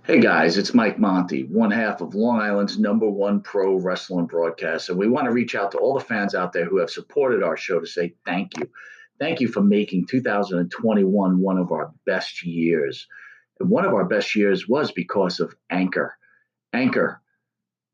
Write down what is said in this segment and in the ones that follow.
Hey guys, it's Mike Monty, one half of Long Island's #1 pro wrestling broadcast. And we want to reach out to all the fans out there who have supported our show to say thank you. Thank you for making 2021 one of our best years. And one of our best years was because of Anchor. Anchor,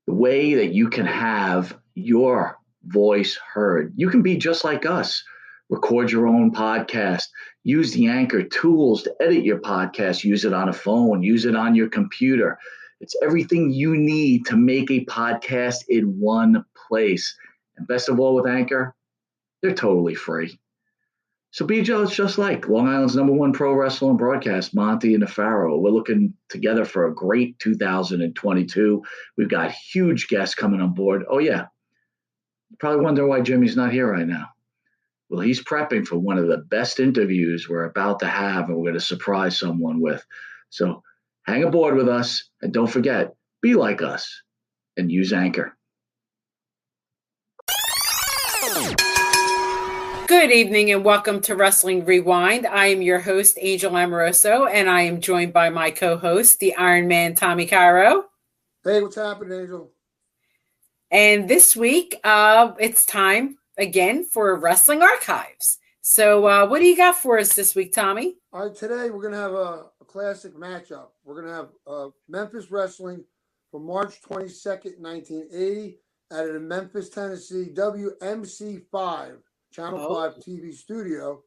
the way that you can have your voice heard. You can be just like us. Record your own podcast. Use the Anchor tools to edit your podcast. Use it on a phone. Use it on your computer. It's everything you need to make a podcast in one place. And best of all with Anchor, they're totally free. So be just like Long Island's #1 pro wrestling broadcast, Monty and the Pharaoh. We're looking together for a great 2022. We've got huge guests coming on board. Oh, yeah. You probably wonder why Jimmy's not here right now. Well, he's prepping for one of the best interviews we're about to have, and we're going to surprise someone with. So hang aboard with us, and don't forget, be like us and use Anchor. Good evening and welcome to Wrestling Rewind. I am your host, Angel Amoroso, and I am joined by my co-host, the Iron Man, Tommy Cairo. Hey, what's happening, Angel? And this week, it's time again for Wrestling Archives. So what do you got for us this week, Tommy? All right, today we're going to have a classic matchup. We're going to have Memphis Wrestling from March 22nd, 1980 at a Memphis, Tennessee WMC5, Channel 5 TV studio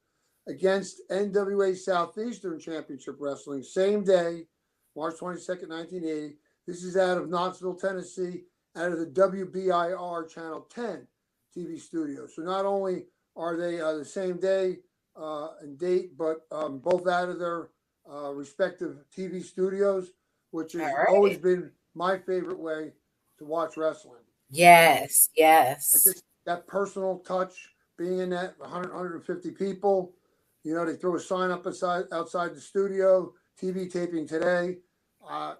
against NWA Southeastern Championship Wrestling, same day, March 22nd, 1980. This is out of Knoxville, Tennessee, out of the WBIR Channel 10 TV studio. So not only are they the same day and date, but both out of their respective TV studios, which has always been my favorite way to watch wrestling. Yes. It's just that personal touch, being in that 150 people. You know, they throw a sign up outside the studio, TV taping today.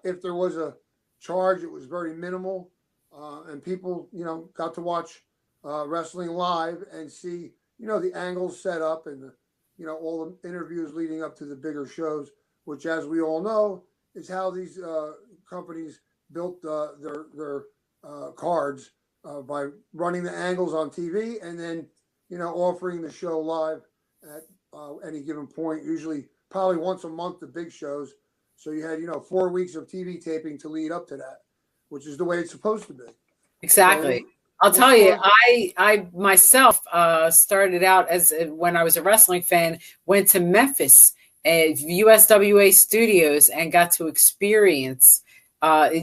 If there was a charge, it was very minimal. And people, you know, got to watch wrestling live and see, you know, the angles set up and, you know, all the interviews leading up to the bigger shows, which, as we all know, is how these companies built their cards by running the angles on TV and then, you know, offering the show live at any given point, usually probably once a month, the big shows. So you had, you know, 4 weeks of TV taping to lead up to that, which is the way it's supposed to be. Exactly. So, I'll tell you, I myself started out as when I was a wrestling fan, went to Memphis at USWA studios and got to experience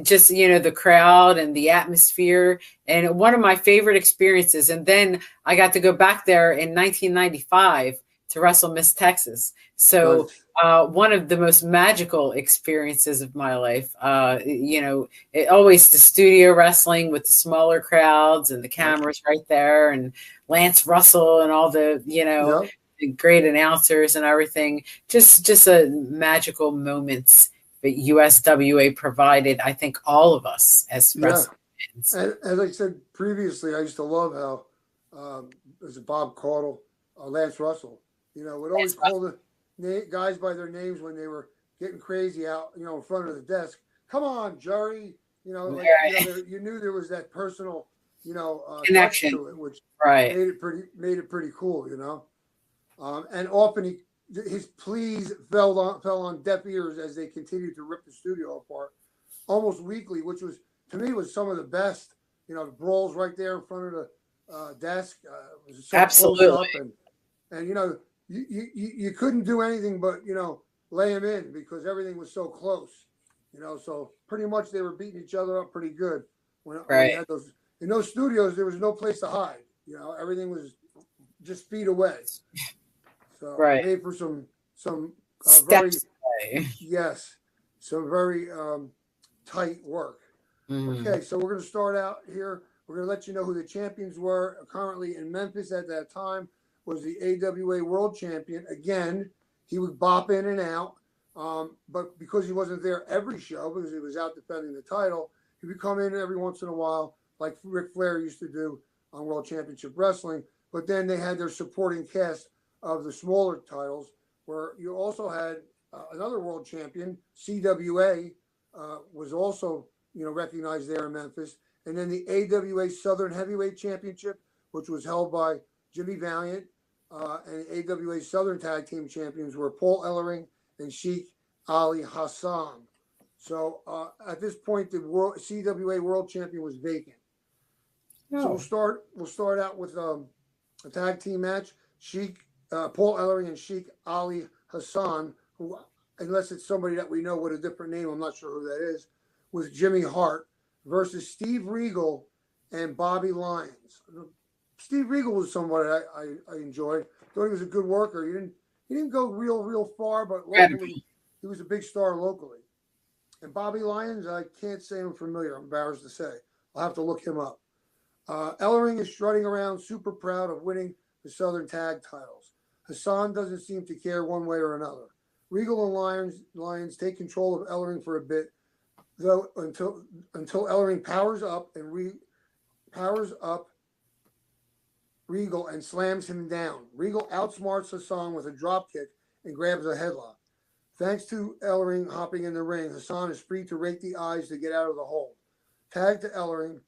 just, you know, the crowd and the atmosphere, and one of my favorite experiences. And then I got to go back there in 1995 to wrestle Miss Texas. So one of the most magical experiences of my life, you know, always the studio wrestling with the smaller crowds and the cameras right there, and Lance Russell and all the, you know, the great announcers and everything. Just a magical moments that USWA provided, I think, all of us as wrestling fans. As I said previously, I used to love how was it Bob Caudle, Lance Russell, you know, would always call the guys by their names when they were getting crazy out, you know, in front of the desk. Come on, Jerry. You know, like, you knew there was that personal, you know, connection to it, which made it pretty cool, you know. And often his pleas fell on deaf ears as they continued to rip the studio apart, almost weekly, which was, to me, was some of the best. You know, the brawls right there in front of the desk. Was so absolutely. And you know, you couldn't do anything but, you know, lay him in because everything was so close. You know, so pretty much they were beating each other up pretty good when they had those. In those studios, there was no place to hide. You know, everything was just feet away. So made for some very some very tight work. Okay, so we're going to start out here. We're going to let you know who the champions were. Currently in Memphis at that time was the AWA World Champion. Again, he would bop in and out, but because he wasn't there every show, because he was out defending the title, he would come in every once in a while, like Ric Flair used to do on World Championship Wrestling. But then they had their supporting cast of the smaller titles, where you also had another world champion, CWA, was also, recognized there in Memphis. And then the AWA Southern Heavyweight Championship, which was held by Jimmy Valiant, and the AWA Southern Tag Team Champions were Paul Ellering and Sheikh Ali Hassan. So at this point, the CWA World Champion was vacant. Oh. So we'll start out with a tag team match. Paul Ellering and Sheikh Ali Hassan, who, unless it's somebody that we know with a different name, I'm not sure who that is, with Jimmy Hart versus Steve Regal and Bobby Lyons. Steve Regal was somebody I enjoyed. Thought he was a good worker. He didn't go real far, but locally he was a big star locally. And Bobby Lyons, I can't say I'm familiar. I'm embarrassed to say. I'll have to look him up. Ellering is strutting around, super proud of winning the Southern Tag titles. Hassan doesn't seem to care one way or another. Regal and Lyons take control of Ellering for a bit, though until Ellering powers up Regal and slams him down. Regal outsmarts Hassan with a drop kick and grabs a headlock. Thanks to Ellering hopping in the ring, Hassan is free to rake the eyes to get out of the hole. Tag to Ellering,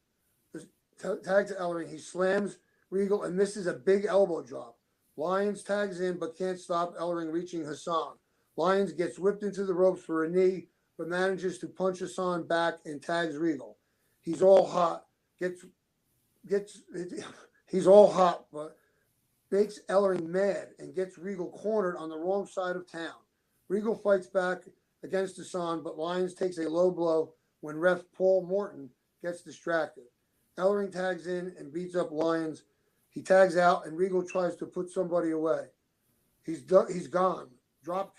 he slams Regal and misses a big elbow drop. Lyons tags in but can't stop Ellering reaching Hassan. Lyons gets whipped into the ropes for a knee, but manages to punch Hassan back and tags Regal. He's all hot, but makes Ellering mad and gets Regal cornered on the wrong side of town. Regal fights back against Hassan, but Lyons takes a low blow when ref Paul Morton gets distracted. Ellering tags in and beats up Lyons. He tags out, and Regal tries to put somebody away. He's gone. He's gone drop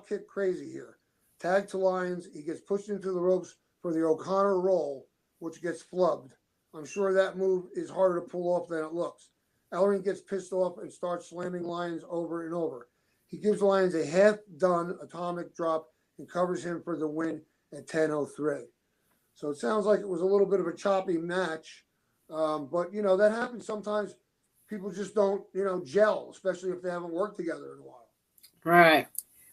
kick crazy here. Tag to Lyons. He gets pushed into the ropes for the O'Connor roll, which gets flubbed. I'm sure that move is harder to pull off than it looks. Ellering gets pissed off and starts slamming Lyons over and over. He gives Lyons a half-done atomic drop and covers him for the win at 10:03. So it sounds like it was a little bit of a choppy match. But, that happens sometimes. People just don't, gel, especially if they haven't worked together in a while. Right.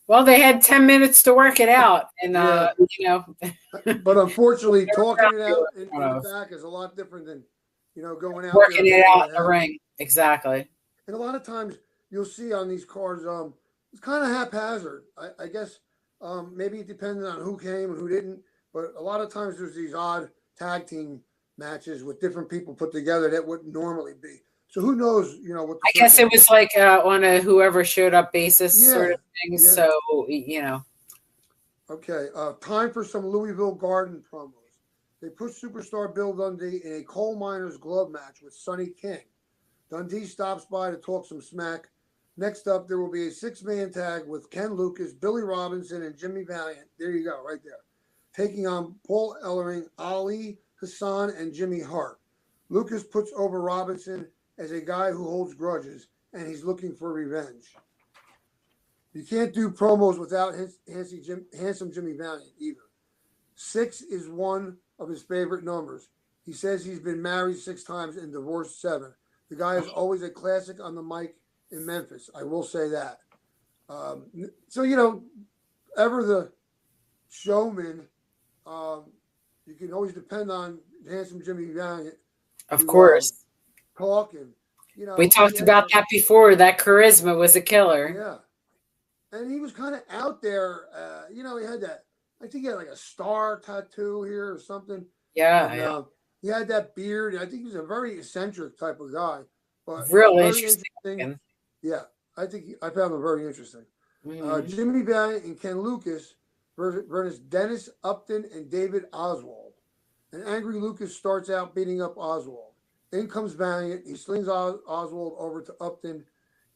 Well, they had 10 minutes to work it out. And, But unfortunately, talking it out in the back is a lot different than, going out working it out in the ring. Exactly. And a lot of times you'll see on these cards, it's kind of haphazard. I guess maybe it depended on who came and who didn't. But a lot of times there's these odd tag team matches with different people put together that wouldn't normally be. So who knows, what I guess it was like on a whoever showed up basis sort of thing. Yeah. So, Okay, time for some Louisville Garden promos. They push superstar Bill Dundee in a coal miner's glove match with Sonny King. Dundee stops by to talk some smack. Next up, there will be a 6-man tag with Ken Lucas, Billy Robinson, and Jimmy Valiant. There you go, right there. Taking on Paul Ellering, Ali, Hassan, and Jimmy Hart. Lucas puts over Robinson as a guy who holds grudges, and he's looking for revenge. You can't do promos without handsome Jimmy Valiant either. 6 is one of his favorite numbers. He says he's been married 6 times and divorced 7. The guy is always a classic on the mic in Memphis. I will say that. So, ever the showman, you can always depend on handsome Jimmy Valiant. Of course. Talking. We talked about that before. That charisma was a killer. Yeah. And he was kind of out there. He had that, I think he had like a star tattoo here or something. Yeah. And, he had that beard. I think he was a very eccentric type of guy. But really interesting. Yeah. I found him very interesting. Mm-hmm. Jimmy Valiant and Ken Lucas versus Dennis Upton and David Oswald. An angry Lucas starts out beating up Oswald. In comes Valiant. He slings Oswald over to Upton.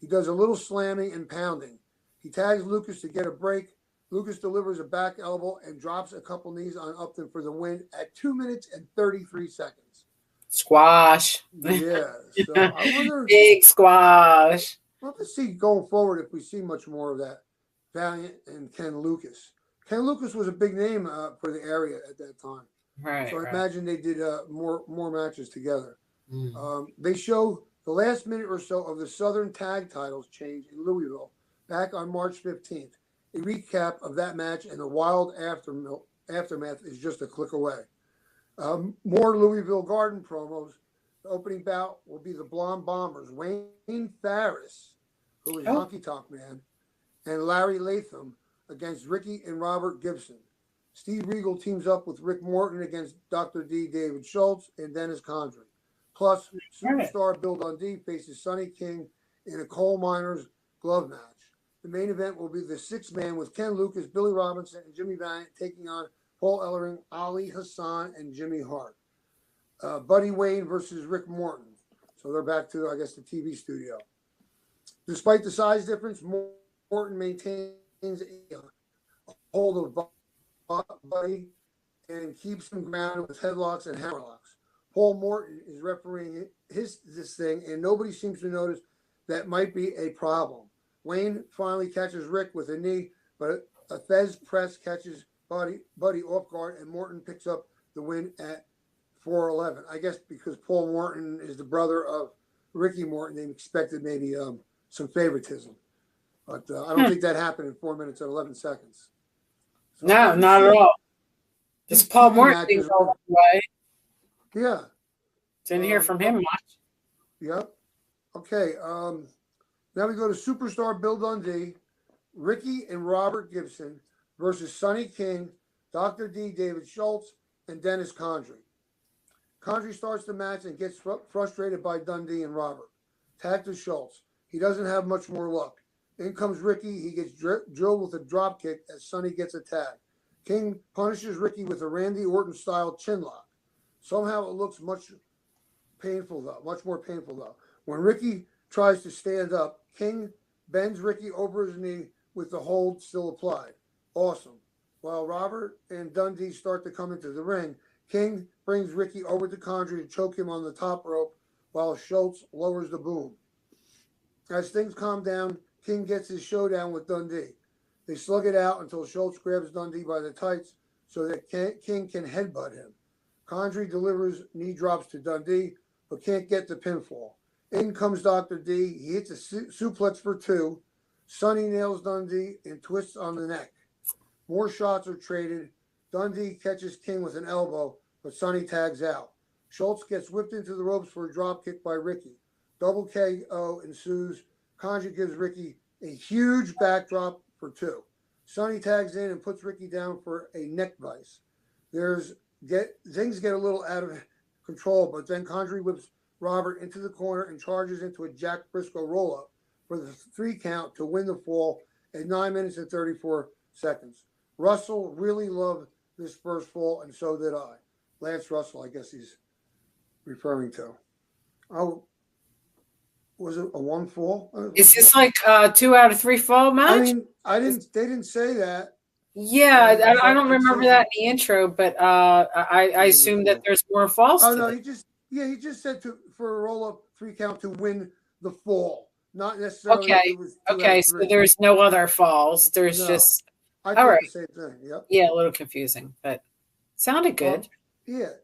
He does a little slamming and pounding. He tags Lucas to get a break. Lucas delivers a back elbow and drops a couple knees on Upton for the win at 2 minutes and 33 seconds. Squash. Yeah. So I wonder. Big squash. We'll have to see going forward if we see much more of that. Valiant and Ken Lucas. Ken Lucas was a big name for the area at that time. Right. So I imagine they did more matches together. Mm. They show the last minute or so of the Southern Tag Titles change in Louisville back on March 15th. A recap of that match and the wild aftermath is just a click away. More Louisville Garden promos. The opening bout will be the Blonde Bombers, Wayne Farris, who is Honky Tonk Man, and Larry Latham against Ricky and Robert Gibson. Steve Regal teams up with Rick Morton against Dr. D, David Schultz, and Dennis Condrey. Plus, superstar Bill Dundee faces Sonny King in a coal miner's glove match. The main event will be the six-man with Ken Lucas, Billy Robinson, and Jimmy Valiant taking on Paul Ellering, Ali Hassan, and Jimmy Hart. Buddy Wayne versus Rick Morton. So they're back to, I guess, the TV studio. Despite the size difference, Morton maintains a hold of Buddy and keeps him grounded with headlocks and hammerlocks. Paul Morton is refereeing this thing, and nobody seems to notice that might be a problem. Wayne finally catches Rick with a knee, but a Fez press catches Buddy off guard, and Morton picks up the win at 4:11. I guess because Paul Morton is the brother of Ricky Morton, they expected maybe some favoritism. But I don't think that happened in 4 minutes and 11 seconds. So no, not at all. This Paul Morton thing goes away. Yeah. Didn't hear from him much. Yep. Okay. Now we go to superstar Bill Dundee, Ricky and Robert Gibson versus Sonny King, Dr. D, David Schultz, and Dennis Condrey. Condrey starts the match and gets frustrated by Dundee and Robert. Tag to Schultz. He doesn't have much more luck. In comes Ricky. He gets drilled with a drop kick as Sonny gets a tag. King punishes Ricky with a Randy Orton-style chin lock. Somehow it looks much more painful though. When Ricky tries to stand up, King bends Ricky over his knee with the hold still applied. Awesome. While Robert and Dundee start to come into the ring, King brings Ricky over to Condrey to choke him on the top rope while Schultz lowers the boom. As things calm down, King gets his showdown with Dundee. They slug it out until Schultz grabs Dundee by the tights so that King can headbutt him. Condrey delivers knee drops to Dundee, but can't get the pinfall. In comes Dr. D. He hits a suplex for two. Sonny nails Dundee and twists on the neck. More shots are traded. Dundee catches King with an elbow, but Sonny tags out. Schultz gets whipped into the ropes for a drop kick by Ricky. Double KO ensues. Condrey gives Ricky a huge backdrop for two. Sonny tags in and puts Ricky down for a neck vice. Things get a little out of control, but then Condrey whips Robert into the corner and charges into a Jack Briscoe roll-up for the 3 count to win the fall at 9 minutes and 34 seconds. Russell really loved this first fall, and so did I. Lance Russell, I guess he's referring to. Oh, was it a 1 fall? Is this like a 2 out of 3 fall match? I mean, they didn't say that. Yeah, I don't remember that in the intro, but I assume that there's more falls. Oh no, he just said for a roll-up 3 count to win the fall, not necessarily. Okay, so there's no other falls. There's just all right. The same thing. Yep. Yeah, a little confusing, but sounded good. A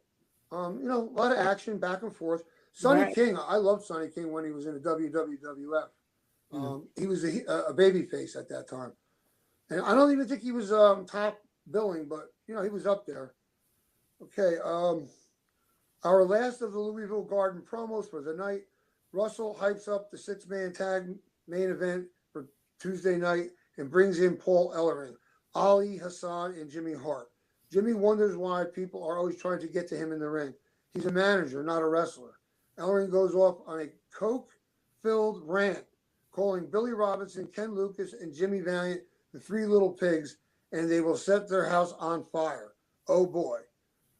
lot of action back and forth. Sonny King, I loved Sonny King when he was in the WWF. He was a baby face at that time. And I don't even think he was top billing, but, he was up there. Okay, our last of the Louisville Garden promos for the night. Russell hypes up the 6-man tag main event for Tuesday night and brings in Paul Ellering, Ali Hassan, and Jimmy Hart. Jimmy wonders why people are always trying to get to him in the ring. He's a manager, not a wrestler. Ellering goes off on a coke-filled rant, calling Billy Robinson, Ken Lucas, and Jimmy Valiant the 3 little pigs, and they will set their house on fire. Oh boy.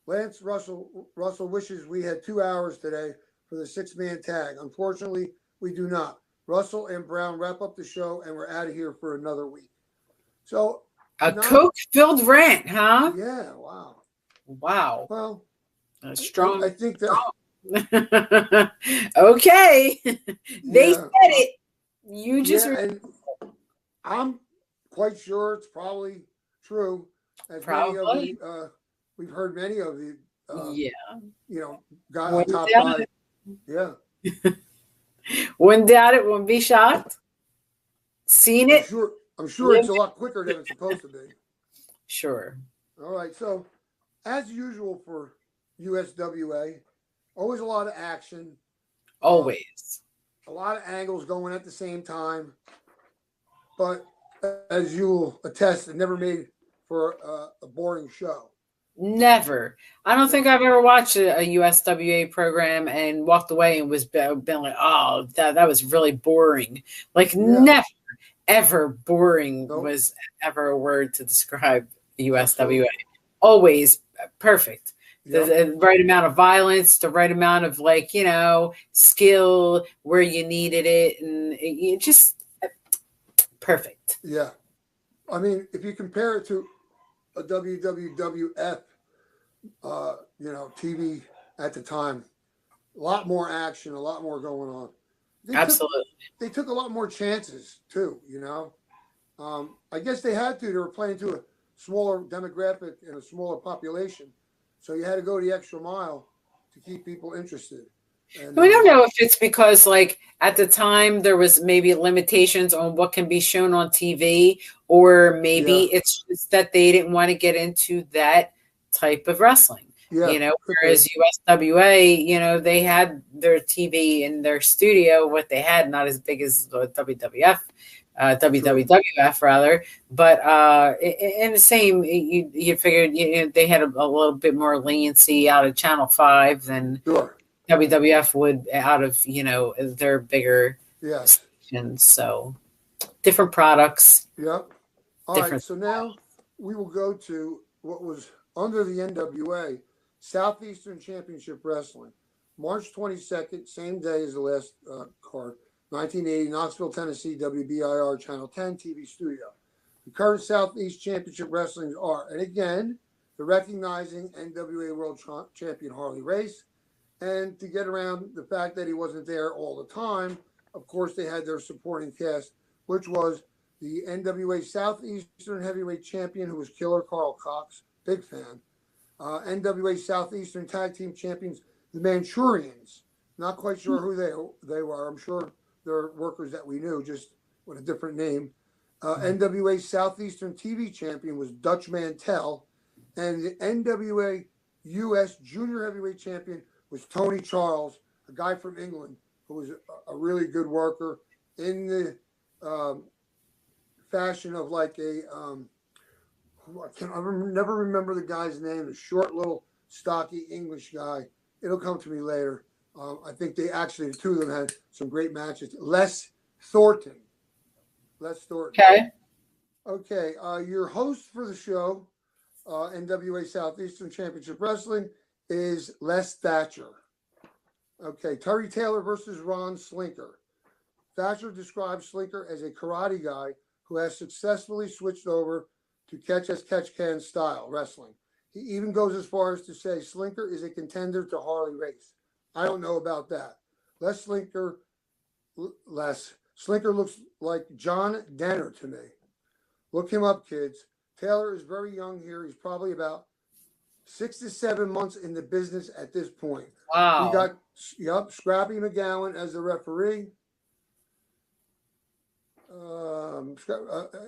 Lance Russell wishes we had 2 hours today for the 6-man tag. Unfortunately, we do not. Russell and Brown wrap up the show, and we're out of here for another week. So a coke-filled rant, huh? Yeah, wow. Wow. Well, strong. I think that. Okay. They said it. You just. And I'm quite sure it's probably true. As probably. We've heard many of the. Guys top 5. Yeah. Wouldn't doubt it. Wouldn't be shocked. Seen it. I'm sure it's a lot quicker than it's supposed to be. Sure. All right. So, as usual for USWA, always a lot of action. Always. A lot of angles going at the same time. But as you'll attest, it never made for a boring show. Never. I don't think I've ever watched a USWA program and walked away and been like, oh, that was really boring. Like never, ever boring was ever a word to describe the USWA. Absolutely. Always perfect. The right amount of violence, the right amount of skill where you needed it, and it just perfect. Yeah. I mean, if you compare it to a WWF, TV at the time, a lot more action, a lot more going on. Absolutely. They took a lot more chances too, I guess they had to. They were playing to a smaller demographic and a smaller population. So you had to go the extra mile to keep people interested. And, we don't know if it's because, at the time, there was maybe limitations on what can be shown on TV, or maybe it's just that they didn't want to get into that type of wrestling. Whereas USWA, they had their TV in their studio, what they had, not as big as WWF. WWF rather, but in the same, you figured they had a little bit more leniency out of Channel 5 than WWF would out of their bigger stations. So different products. Yep. All right. So now we will go to what was under the NWA Southeastern Championship Wrestling, March 22nd, same day as the last card. 1980, Knoxville, Tennessee, WBIR Channel 10 TV studio. The current Southeast Championship Wrestlings are, and again, the recognizing NWA World Champion Harley Race. And to get around the fact that he wasn't there all the time, of course, they had their supporting cast, which was the NWA Southeastern Heavyweight Champion, who was Killer Carl Cox, big fan. NWA Southeastern Tag Team Champions, the Manchurians. Not quite sure who they were. I'm sure they're workers that we knew, just with a different name. NWA Southeastern TV Champion was Dutch Mantell. And the NWA US Junior Heavyweight Champion was Tony Charles, a guy from England who was a really good worker in the fashion of I never remember the guy's name, a short little stocky English guy. It'll come to me later. I think the two of them had some great matches. Les Thornton. Okay. Your host for the show, NWA Southeastern Championship Wrestling, is Les Thatcher. Okay. Terry Taylor versus Ron Slinker. Thatcher describes Slinker as a karate guy who has successfully switched over to catch-as-catch-can style wrestling. He even goes as far as to say Slinker is a contender to Harley Race. I don't know about that. Slinker looks like John Denner to me. Look him up, kids. Taylor is very young here. He's probably about 6 to 7 months in the business at this point. Wow. We got, Scrappy McGowan as the referee.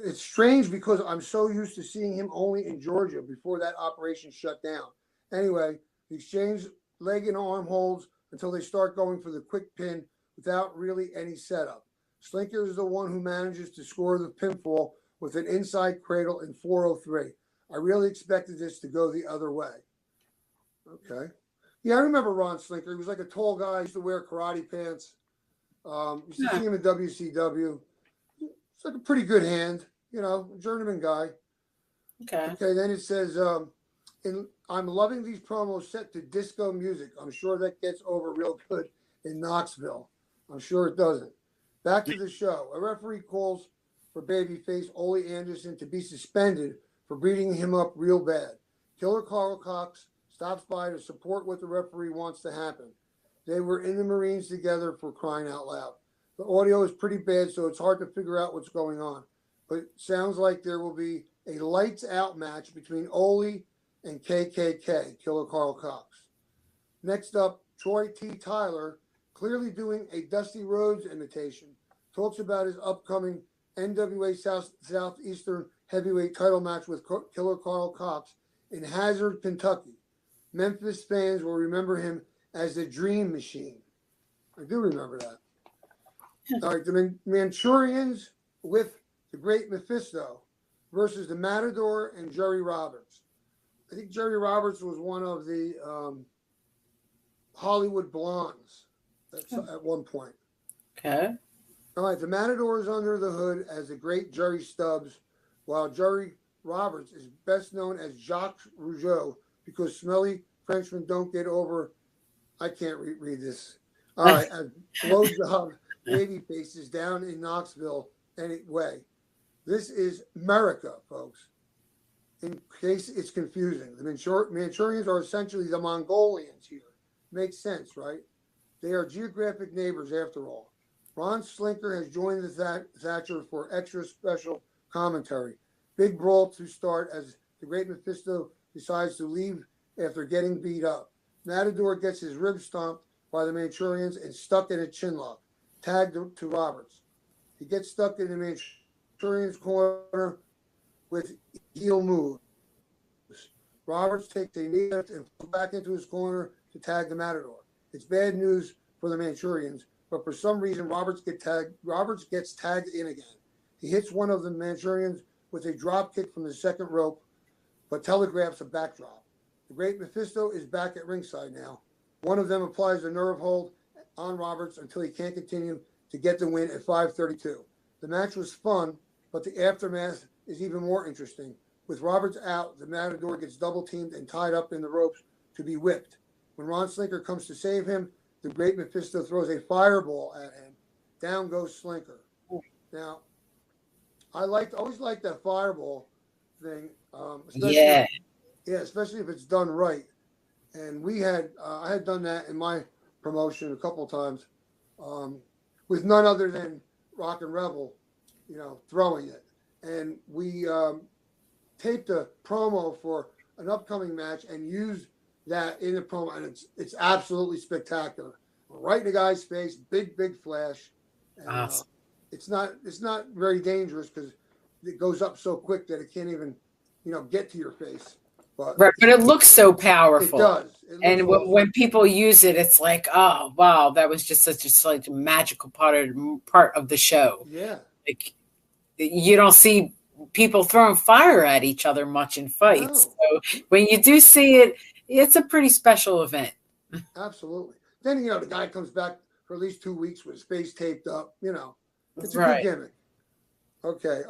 It's strange because I'm so used to seeing him only in Georgia before that operation shut down. Anyway, the exchange leg and arm holds until they start going for the quick pin without really any setup. Slinker is the one who manages to score the pinfall with an inside cradle in 403. I really expected this to go the other way. Okay. Yeah, I remember Ron Slinker. He was like a tall guy. He used to wear karate pants. Used to see him in WCW. It's like a pretty good hand, journeyman guy. Okay. Then it says, I'm loving these promos set to disco music. I'm sure that gets over real good in Knoxville. I'm sure it doesn't. Back to the show. A referee calls for babyface Ole Anderson to be suspended for beating him up real bad. Killer Carl Cox stops by to support what the referee wants to happen. They were in the Marines together, for crying out loud. The audio is pretty bad, so it's hard to figure out what's going on. But it sounds like there will be a lights out match between Ole and KKK, Killer Carl Cox. Next up, Troy T. Tyler, clearly doing a Dusty Rhodes imitation, talks about his upcoming NWA Southeastern Heavyweight title match with Killer Carl Cox in Hazard, Kentucky. Memphis fans will remember him as the Dream Machine. I do remember that. All right, the Manchurians with the Great Mephisto versus the Matador and Jerry Roberts. I think Jerry Roberts was one of the Hollywood blondes at one point. Okay. All right, the Matador is under the hood as the great Jerry Stubbs, while Jerry Roberts is best known as Jacques Rougeau because smelly Frenchmen don't get over. I can't read this. All right, as blowjob baby faces down in Knoxville anyway. This is America, folks. In case it's confusing, the Manchurians are essentially the Mongolians here. Makes sense, right? They are geographic neighbors after all. Ron Slinker has joined the Thatcher for extra special commentary. Big brawl to start as the Great Mephisto decides to leave after getting beat up. Matador gets his ribs stomped by the Manchurians and stuck in a chinlock, tagged to Roberts. He gets stuck in the Manchurian's corner with heel moves. Roberts takes a knee and falls back into his corner to tag the Matador. It's bad news for the Manchurians, but for some reason Roberts gets tagged in again. He hits one of the Manchurians with a drop kick from the second rope, but telegraphs a backdrop. The Great Mephisto is back at ringside now. One of them applies a nerve hold on Roberts until he can't continue to get the win at 5:32. The match was fun, but the aftermath is even more interesting. With Roberts out, the Matador gets double teamed and tied up in the ropes to be whipped. When Ron Slinker comes to save him, the Great Mephisto throws a fireball at him. Down goes Slinker. Now, I always liked that fireball thing. Especially if it's done right. And I had done that in my promotion a couple of times with none other than Rock and Rebel, throwing it. And we taped a promo for an upcoming match and used that in the promo, and it's absolutely spectacular. Right in the guy's face, big flash. And, awesome. It's not very dangerous because it goes up so quick that it can't even, get to your face. But it looks so powerful. It does. And when people use it, it's like, oh wow, that was just such a magical part of the show. Yeah. Like you don't see people throwing fire at each other much in fights. No. So when you do see it, it's a pretty special event. Absolutely. Then the guy comes back for at least 2 weeks with his face taped up. It's a right. good gimmick. Okay.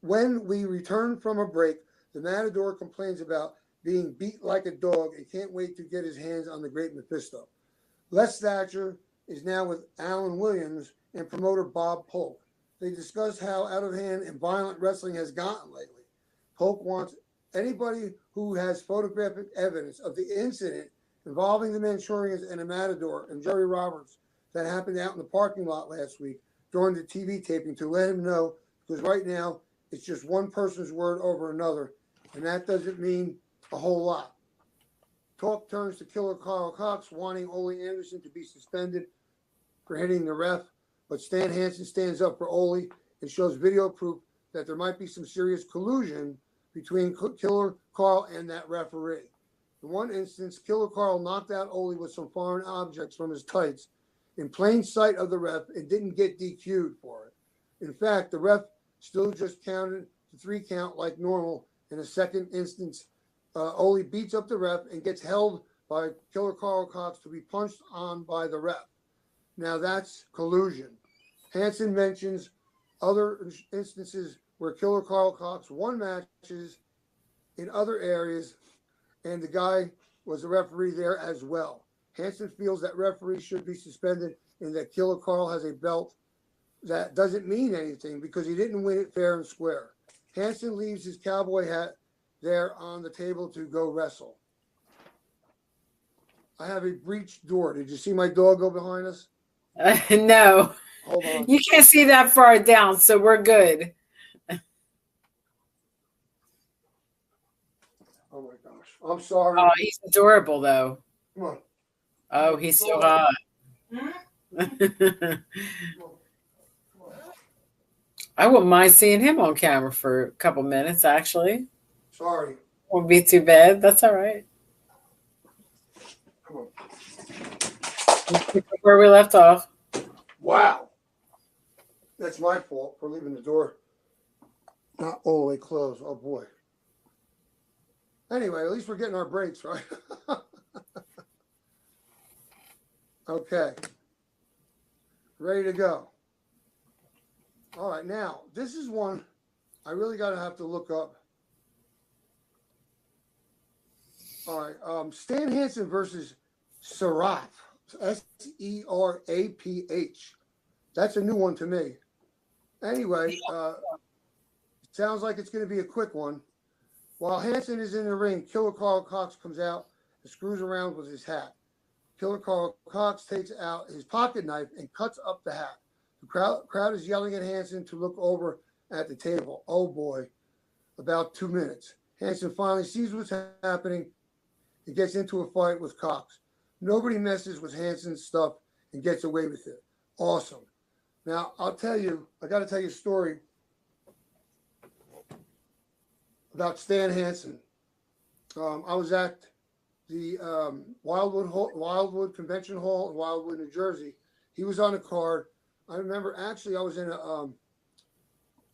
When we return from a break, the Matador complains about being beat like a dog and can't wait to get his hands on the Great Mephisto. Les Thatcher is now with Alan Williams and promoter Bob Polk. They discuss how out of hand and violent wrestling has gotten lately. Polk wants anybody who has photographic evidence of the incident involving the Manchurians and the Matador and Jerry Roberts that happened out in the parking lot last week during the TV taping to let him know, because right now it's just one person's word over another, and that doesn't mean a whole lot. Talk turns to Killer Carl Cox wanting Ole Anderson to be suspended for hitting the ref, but Stan Hansen stands up for Ole and shows video proof that there might be some serious collusion between Killer Carl and that referee. In one instance, Killer Carl knocked out Ole with some foreign objects from his tights in plain sight of the ref and didn't get DQ'd for it. In fact, the ref still just counted the 3 count like normal. In a second instance, Ole beats up the ref and gets held by Killer Carl Cox to be punched on by the ref. Now that's collusion. Hansen mentions other instances where Killer Carl Cox won matches in other areas, and the guy was a referee there as well. Hansen feels that referees should be suspended and that Killer Carl has a belt that doesn't mean anything because he didn't win it fair and square. Hansen leaves his cowboy hat there on the table to go wrestle. I have a breached door. Did you see my dog go behind us? No. Hold on. You can't see that far down, so we're good. Oh my gosh. I'm sorry. Oh, he's adorable though. Come on. Oh, he's so hot. I wouldn't mind seeing him on camera for a couple minutes, actually. Sorry. Won't be too bad. That's all right. Come on. Where we left off. Wow. That's my fault for leaving the door not all the way closed. Oh, boy. Anyway, at least we're getting our breaks, right? Okay. Ready to go. All right. Now, this is one I really got to have to look up. All right. Stan Hansen versus Seraph. Seraph. That's a new one to me. Anyway, sounds like it's going to be a quick one. While Hansen is in the ring, Killer Carl Cox comes out and screws around with his hat. Killer Carl Cox takes out his pocket knife and cuts up the hat. The crowd is yelling at Hansen to look over at the table. Oh boy, about 2 minutes. Hansen finally sees what's happening and gets into a fight with Cox. Nobody messes with Hansen's stuff and gets away with it. Awesome. Now, I'll tell you, I got to tell you a story about Stan Hansen. I was at the Wildwood Convention Hall in Wildwood, New Jersey. He was on a card. I remember actually I was in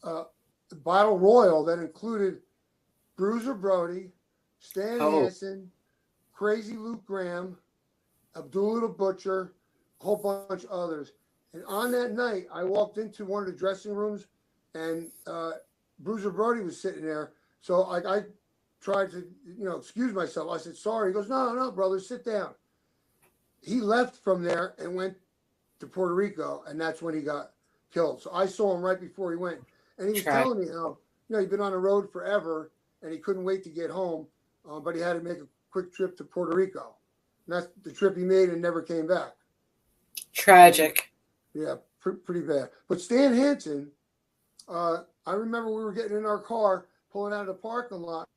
a battle royal that included Bruiser Brody, Stan Hansen, Crazy Luke Graham, Abdullah the Butcher, a whole bunch of others. And on that night, I walked into one of the dressing rooms, and Bruiser Brody was sitting there. So I tried to, excuse myself. I said, sorry. He goes, no, brother, sit down. He left from there and went to Puerto Rico, and that's when he got killed. So I saw him right before he went. And he was telling me how, he'd been on the road forever, and he couldn't wait to get home, but he had to make a quick trip to Puerto Rico. And that's the trip he made and never came back. Tragic. Yeah, pretty bad. But Stan Hansen, I remember we were getting in our car, pulling out of the parking lot,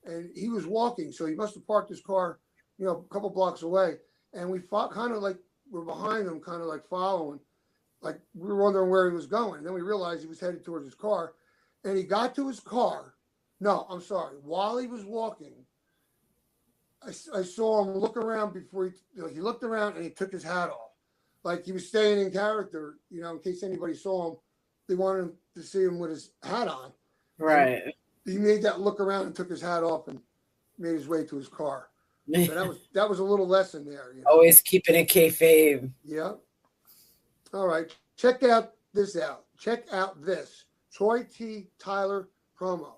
and he was walking. So he must have parked his car, a couple blocks away. And we kind of like we're behind him, kind of like following. Like we were wondering where he was going. And then we realized he was headed towards his car. And he got to his car. No, I'm sorry. While he was walking, I saw him look around before he looked around and he took his hat off. Like he was staying in character, in case anybody saw him. They wanted to see him with his hat on. Right. And he made that look around and took his hat off and made his way to his car. So that was a little lesson there. Always keeping it kayfabe. Yeah. All right. Check this out. Check out this Troy T. Tyler promo.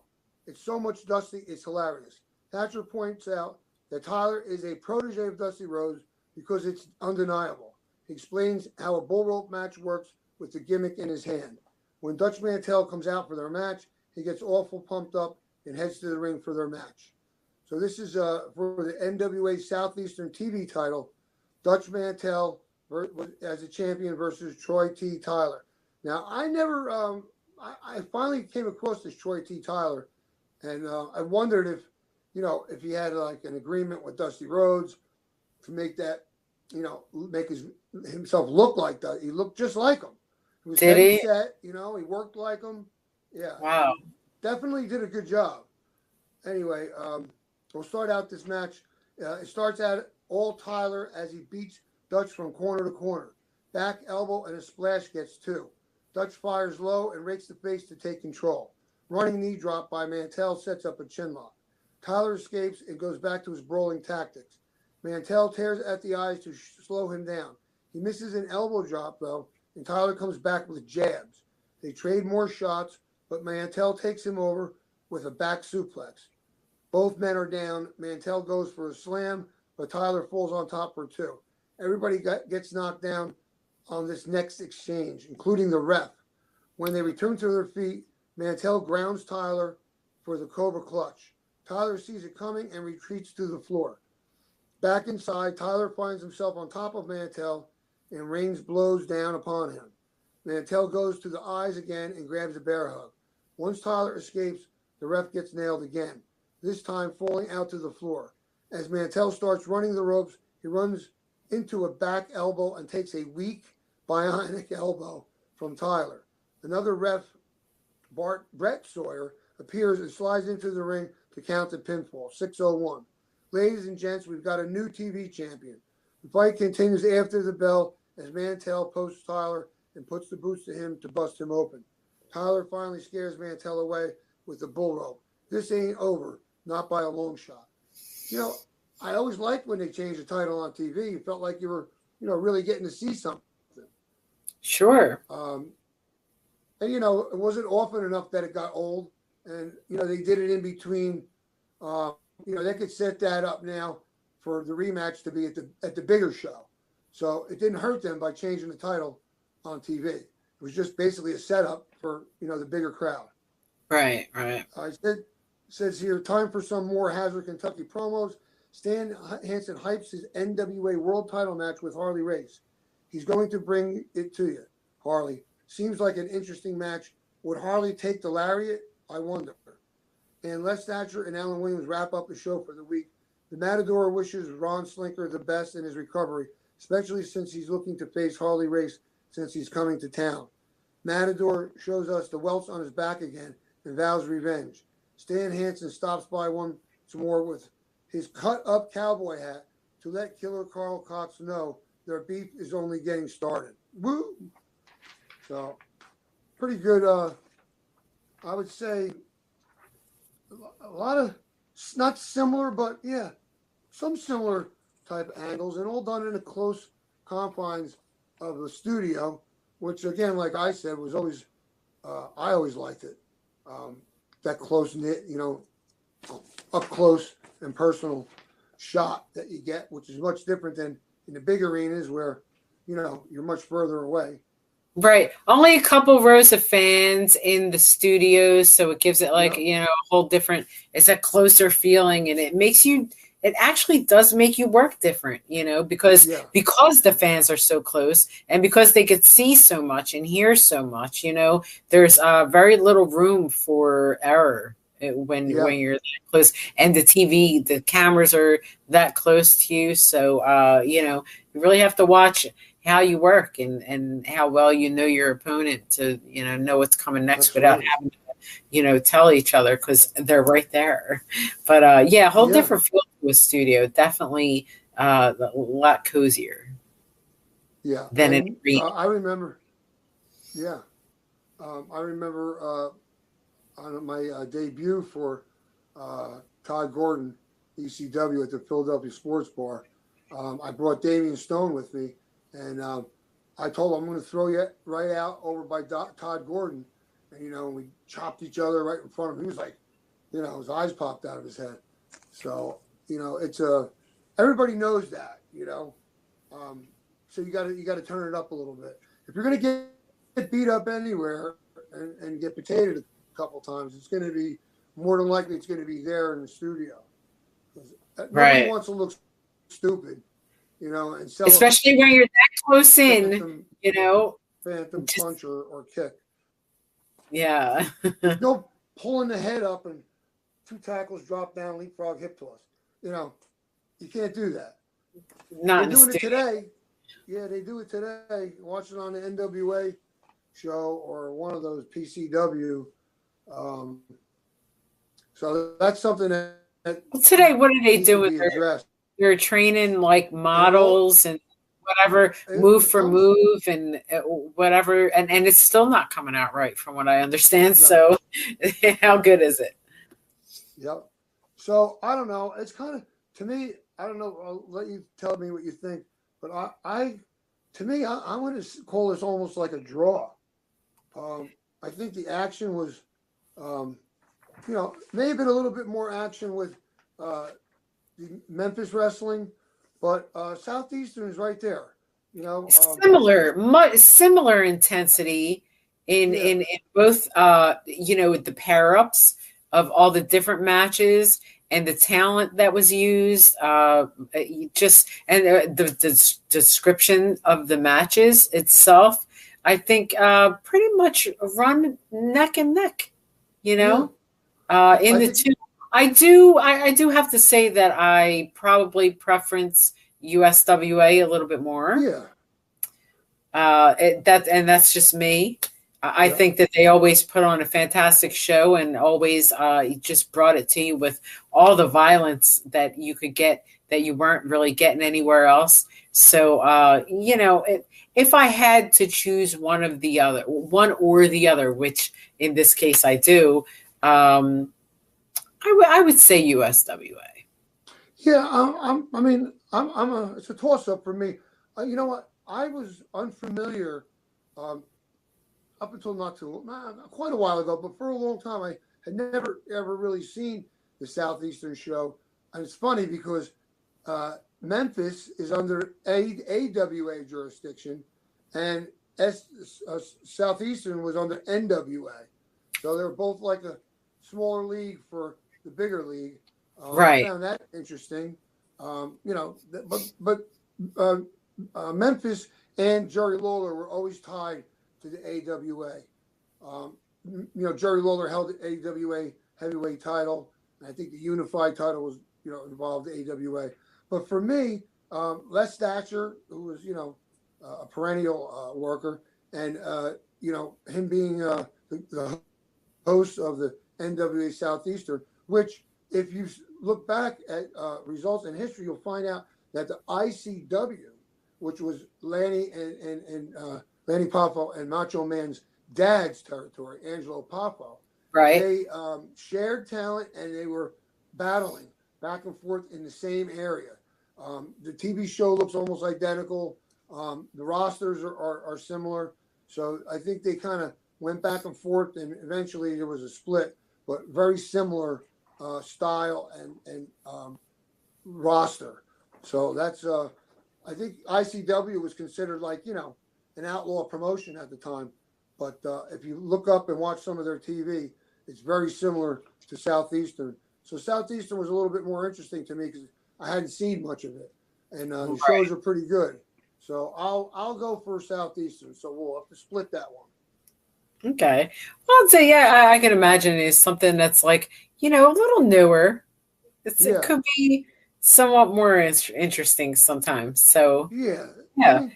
It's so much Dusty, it's hilarious. Thatcher points out that Tyler is a protege of Dusty Rhodes because it's undeniable. He explains how a bull rope match works with the gimmick in his hand. When Dutch Mantell comes out for their match, he gets awful pumped up and heads to the ring for their match. So this is for the NWA Southeastern TV title, Dutch Mantell as a champion versus Troy T. Tyler. Now, I never, I finally came across this Troy T. Tyler, and I wondered if he had like an agreement with Dusty Rhodes to make that, make himself look like that. He looked just like him. He was heavy set, he worked like him. Yeah. Wow. Definitely did a good job. Anyway, we'll start out this match. It starts out all Tyler as he beats Dutch from corner to corner. Back elbow and a splash gets 2. Dutch fires low and rakes the face to take control. Running knee drop by Mantell sets up a chin lock. Tyler escapes and goes back to his brawling tactics. Mantell tears at the eyes to slow him down. He misses an elbow drop, though, and Tyler comes back with jabs. They trade more shots, but Mantell takes him over with a back suplex. Both men are down. Mantell goes for a slam, but Tyler falls on top for 2. Everybody gets knocked down on this next exchange, including the ref. When they return to their feet, Mantell grounds Tyler for the Cobra Clutch. Tyler sees it coming and retreats to the floor. Back inside, Tyler finds himself on top of Mantell and rains blows down upon him. Mantell goes to the eyes again and grabs a bear hug. Once Tyler escapes, the ref gets nailed again, this time falling out to the floor. As Mantell starts running the ropes, he runs into a back elbow and takes a weak bionic elbow from Tyler. Another ref, Brett Sawyer, appears and slides into the ring to count the pinfall, 6:01. Ladies and gents, we've got a new TV champion. The fight continues after the bell as Mantell posts Tyler and puts the boots to him to bust him open. Tyler finally scares Mantell away with the bull rope. This ain't over, not by a long shot. You know, I always liked when they changed the title on TV. You felt like you were, really getting to see something. Sure. And, it wasn't often enough that it got old. And, they did it in between. They could set that up now for the rematch to be at the bigger show. So it didn't hurt them by changing the title on TV. It was just basically a setup for, the bigger crowd. Right. Says here, time for some more Hazard, Kentucky promos. Stan Hansen hypes his NWA World Title match with Harley Race. He's going to bring it to you, Harley. Seems like an interesting match. Would Harley take the lariat? I wonder. And Les Thatcher and Alan Williams wrap up the show for the week. The Matador wishes Ron Slinker the best in his recovery, especially since he's looking to face Harley Race since he's coming to town. Matador shows us the welts on his back again and vows revenge. Stan Hansen stops by once more with his cut-up cowboy hat to let Killer Carl Cox know their beef is only getting started. Woo! So, pretty good, I would say, a lot of, not similar, but yeah, some similar type angles, and all done in the close confines of the studio, which again, like I said, was always, I always liked it. That close knit, up close and personal shot that you get, which is much different than in the big arenas where, you're much further away. Right. Only a couple rows of fans in the studios. So it gives it a whole different, it's a closer feeling, and it actually does make you work different, because the fans are so close and because they could see so much and hear so much, there's very little room for error when you're that close, and the cameras are that close to you. So, you really have to watch how you work and how well your opponent to know what's coming next. That's without having to tell each other, because they're right there. But whole different feel to a studio. Definitely a lot cozier than an arena. I remember on my debut for Todd Gordon ECW at the Philadelphia Sports Bar, I brought Damian Stone with me. And I told him, I'm going to throw you right out over by Todd Gordon. And, we chopped each other right in front of him. He was like, his eyes popped out of his head. So, it's everybody knows that, so you got to turn it up a little bit. If you're going to get beat up anywhere and get potatoed a couple times, it's going to be more than likely it's going to be there in the studio. Nobody wants to look stupid. And especially when you're that close in, phantom punch or kick. Yeah. No pulling the head up and 2 tackles drop down, leapfrog hip toss. You can't do that. Not They're doing it today. Yeah, they do it today. Watch it on the NWA show or one of those PCW. So that's something that today, what are they doing? They're training like models and whatever, move for move and whatever. And it's still not coming out right from what I understand. No. So how good is it? Yep. So I don't know. It's kind of, to me, I don't know. I'll let you tell me what you think. But I'm going to call this almost like a draw. I think the action was, maybe a little bit more action with the Memphis wrestling, but Southeastern is right there. Similar intensity in both. With the pair ups of all the different matches and the talent that was used. The description of the matches itself, I think, pretty much run neck and neck. In the two. I do have to say that I probably preference USWA a little bit more. Yeah. That's just me. I think that they always put on a fantastic show and always just brought it to you with all the violence that you could get that you weren't really getting anywhere else. So, if I had to choose one or the other, which in this case I do, I would say USWA. Yeah, it's a toss up for me. You know what? I was unfamiliar up until quite a while ago, but for a long time, I had never ever really seen the Southeastern show. And it's funny because Memphis is under AWA jurisdiction, and Southeastern was under NWA. So they're both like a smaller league for the bigger league. Right. I found that interesting. Memphis and Jerry Lawler were always tied to the AWA. Jerry Lawler held the AWA heavyweight title. And I think the unified title was, involved the AWA. But for me, Les Thatcher, who was, a perennial worker, and, him being the host of the NWA Southeastern, which if you look back at results in history, you'll find out that the ICW, which was Lanny and Lanny Poffo and Macho Man's dad's territory, Angelo Poffo. Right. They shared talent and they were battling back and forth in the same area. The TV show looks almost identical. The rosters are similar. So I think they kind of went back and forth, and eventually there was a split, but very similar style and roster. So that's I think ICW was considered like, an outlaw promotion at the time. But if you look up and watch some of their TV, it's very similar to Southeastern. So Southeastern was a little bit more interesting to me because I hadn't seen much of it, and the shows are pretty good. So I'll go for Southeastern. So we'll have to split that one. Okay. Well, I'd say I can imagine it's something that's like a little newer. It could be somewhat more interesting sometimes. So yeah. I mean,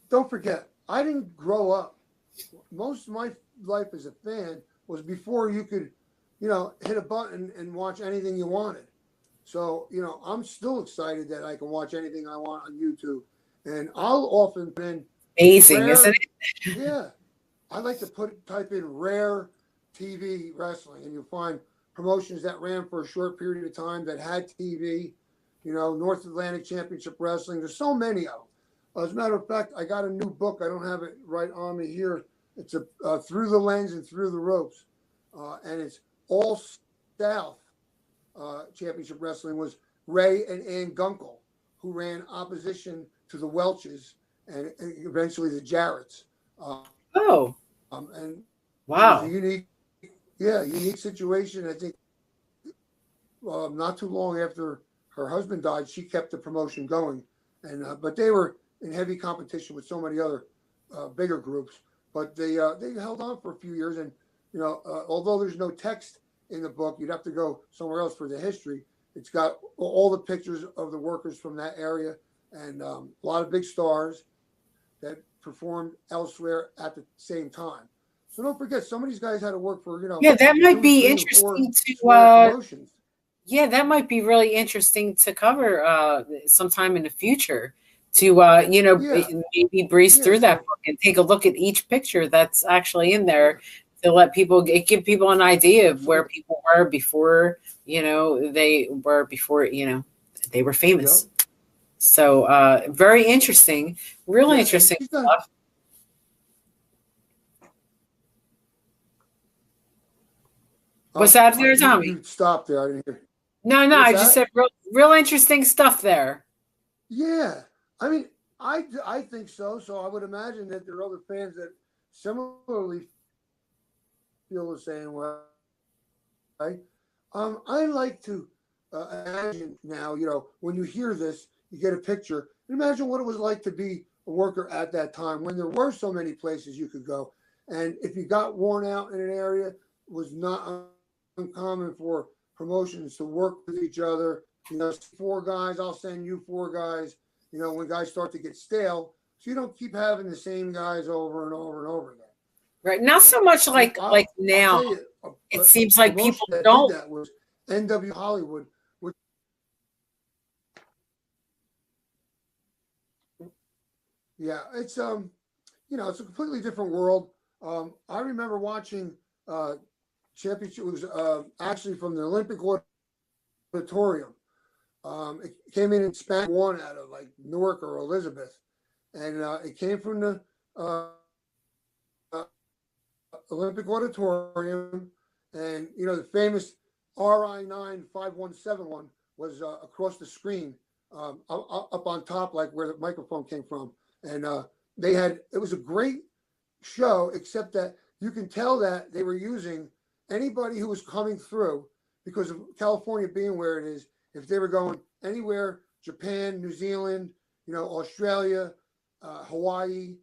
don't forget, I didn't grow up. Most of my life as a fan was before you could, hit a button and watch anything you wanted. So, I'm still excited that I can watch anything I want on YouTube. And I'll often put in amazing, rare, isn't it? Yeah. I like to type in rare TV wrestling, and you'll find promotions that ran for a short period of time that had TV, North Atlantic Championship Wrestling. There's so many of them. As a matter of fact, I got a new book. I don't have it right on me here. It's a Through the Lens and Through the Ropes. And it's All South Championship Wrestling was Ray and Ann Gunkel, who ran opposition to the Welches and eventually the Jarretts. And wow. It was a unique situation. I think not too long after her husband died, she kept the promotion going. And but they were in heavy competition with so many other bigger groups. But they held on for a few years. And, although there's no text in the book, you'd have to go somewhere else for the history. It's got all the pictures of the workers from that area and a lot of big stars that performed elsewhere at the same time. So don't forget, some of these guys had to work for, that might be interesting to that might be really interesting to cover sometime in the future to maybe breeze through that book and take a look at each picture that's actually in there to let people give people an idea of where people were before they were famous. Yep. So very interesting, really interesting stuff. What's that there, Tommy? You stopped there. I didn't hear. No, I just said real interesting stuff there. Yeah. I mean, I think so. So I would imagine that there are other fans that similarly feel the same way. Right? I like to imagine now, when you hear this, you get a picture. Imagine what it was like to be a worker at that time when there were so many places you could go. And if you got worn out in an area, it was not uncommon for promotions to work with each other. 4 guys, I'll send you 4 guys. When guys start to get stale, so you don't keep having the same guys over and over and over again. Right. Not so much like now. It seems like people don't. Did that was NW Hollywood. Yeah, it's it's a completely different world. I remember watching championship. It was actually from the Olympic Auditorium. It came in Span 1 out of like Newark or Elizabeth, and it came from the Olympic Auditorium, and the famous RI9 5171 was across the screen, up on top, like where the microphone came from, and it was a great show, except that you can tell that they were using anybody who was coming through because of California being where it is. If they were going anywhere, Japan, New Zealand, Australia, Hawaii,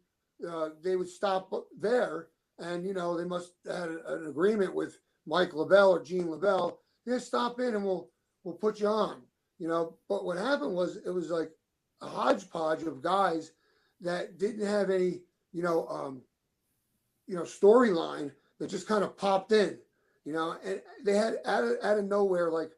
they would stop there. And, they must have had an agreement with Mike LaBelle or Gene LaBelle. Yeah, stop in and we'll put you on, But what happened was it was like a hodgepodge of guys that didn't have any, storyline that just kind of popped in, and they had out of nowhere, like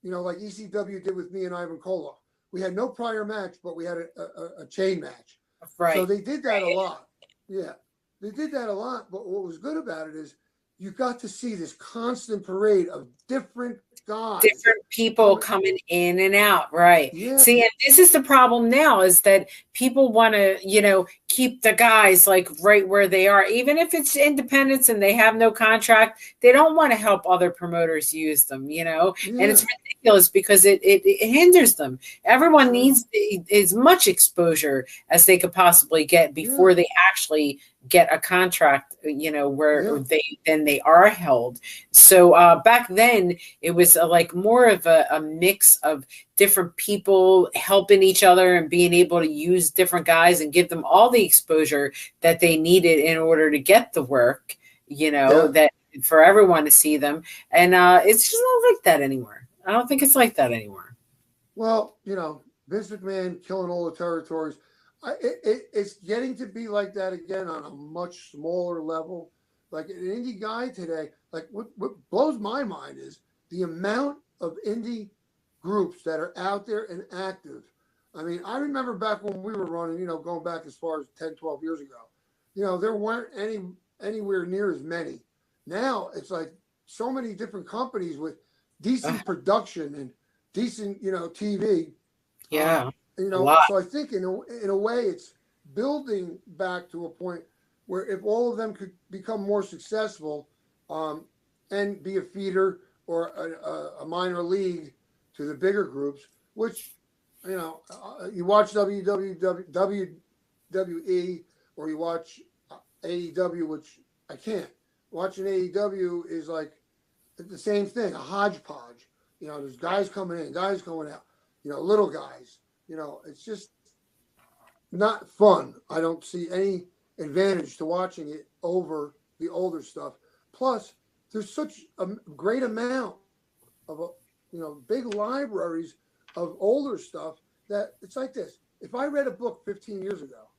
ECW did with me and Ivan Koloff. We had no prior match, but we had a chain match. Right. So they did that a lot. Yeah. They did that a lot, but what was good about it is you got to see this constant parade of different guys. Different people coming in and out, right? Yeah. See, and this is the problem now is that people want to, keep the guys like right where they are. Even if it's independents and they have no contract, they don't want to help other promoters use them, and it's ridiculous because it hinders them. Everyone needs as much exposure as they could possibly get before they actually get a contract, where they are held. So back then it was like more of a mix of different people helping each other and being able to use different guys and give them all the exposure that they needed in order to get the work, that for everyone to see them. And it's just not like that anymore. I don't think it's like that anymore. Well, Vince McMahon killing all the territories. It's getting to be like that again on a much smaller level. Like an indie guy today, like what blows my mind is the amount of indie groups that are out there and active. I mean, I remember back when we were running, going back as far as 10, 12 years ago, there weren't anywhere near as many. Now it's like so many different companies with decent production and decent, TV. Yeah. So I think in a way it's building back to a point where if all of them could become more successful and be a feeder or a minor league to the bigger groups, which, you watch WWE or you watch AEW, which I can't. Watching AEW is like the same thing, a hodgepodge. There's guys coming in, guys going out, little guys. It's just not fun. I don't see any advantage to watching it over the older stuff. Plus, there's such a great amount of, big libraries of older stuff that it's like this. If I read a book 15 years ago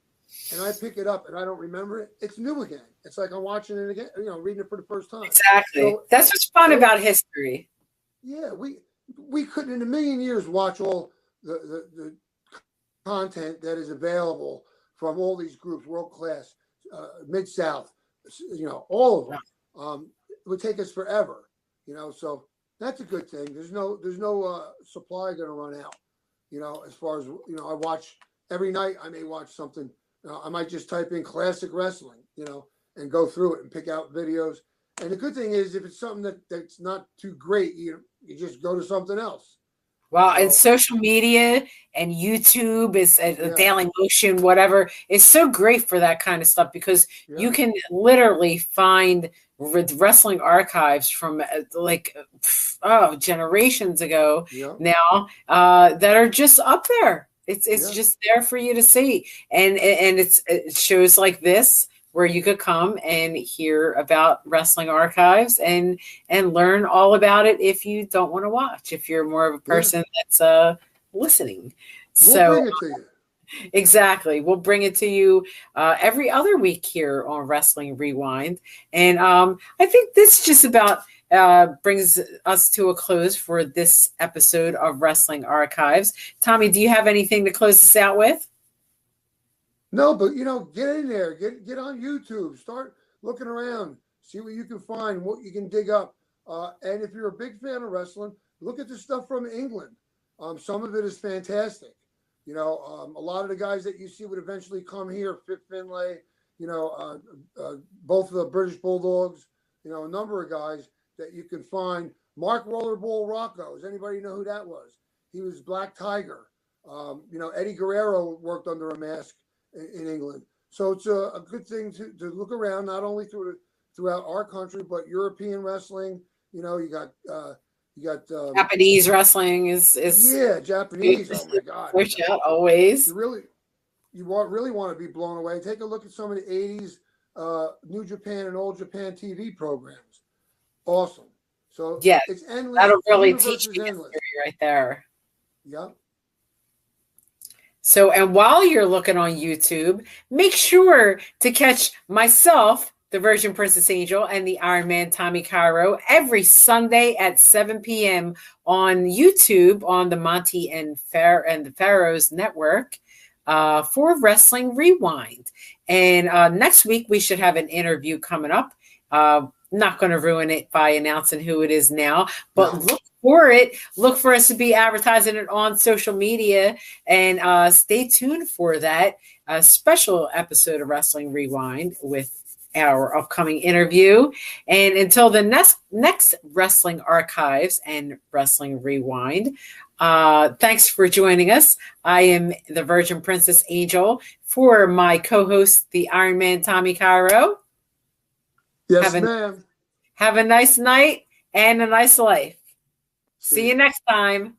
and I pick it up and I don't remember it, it's new again. It's like I'm watching it again, reading it for the first time. Exactly. So, that's what's fun about history. Yeah, we couldn't in a million years watch all the content that is available from all these groups, world class, Mid-South, all of them. It would take us forever, so that's a good thing. There's no supply going to run out, as far as, I watch every night. I may watch something. I might just type in classic wrestling, and go through it and pick out videos. And the good thing is if it's something that's not too great, you just go to something else. Well, and social media and YouTube is Daily Motion, whatever, is so great for that kind of stuff because you can literally find wrestling archives from generations ago now that are just up there. It's just there for you to see, and it shows like this where you could come and hear about wrestling archives and learn all about it if you don't want to watch, if you're more of a person that's listening. We'll bring it to you. Exactly. We'll bring it to you every other week here on Wrestling Rewind. And I think this just about brings us to a close for this episode of Wrestling Archives. Tommy, do you have anything to close us out with? No, but get in there, get on YouTube, start looking around, see what you can find, what you can dig up. And if you're a big fan of wrestling, look at the stuff from England. Some of it is fantastic. A lot of the guys that you see would eventually come here, Fit Finlay, both of the British Bulldogs, a number of guys that you can find. Mark Rollerball Rocco, does anybody know who that was? He was Black Tiger. Eddie Guerrero worked under a mask in England. So it's a good thing to look around, not only throughout our country, but European wrestling. You got Japanese wrestling is Japanese. Oh my God! Push out always. You really want to be blown away. Take a look at some of the '80s New Japan and Old Japan TV programs. Awesome. So yeah, it's endless. That'll really teach you history right there. Yeah. So, and while you're looking on YouTube, make sure to catch myself, the Virgin Princess Angel, and the Iron Man Tommy Cairo every Sunday at 7 p.m. on YouTube on the Monty and the Pharaohs Network for Wrestling Rewind. And next week we should have an interview coming up. Not going to ruin it by announcing who it is now, but look for it. Look for us to be advertising it on social media, and stay tuned for that special episode of Wrestling Rewind with our upcoming interview. And until the next Wrestling Archives and Wrestling Rewind, thanks for joining us. I am the Virgin Princess Angel for my co-host, the Iron Man Tommy Cairo. Yes, ma'am. Have a nice night and a nice life. See you next time.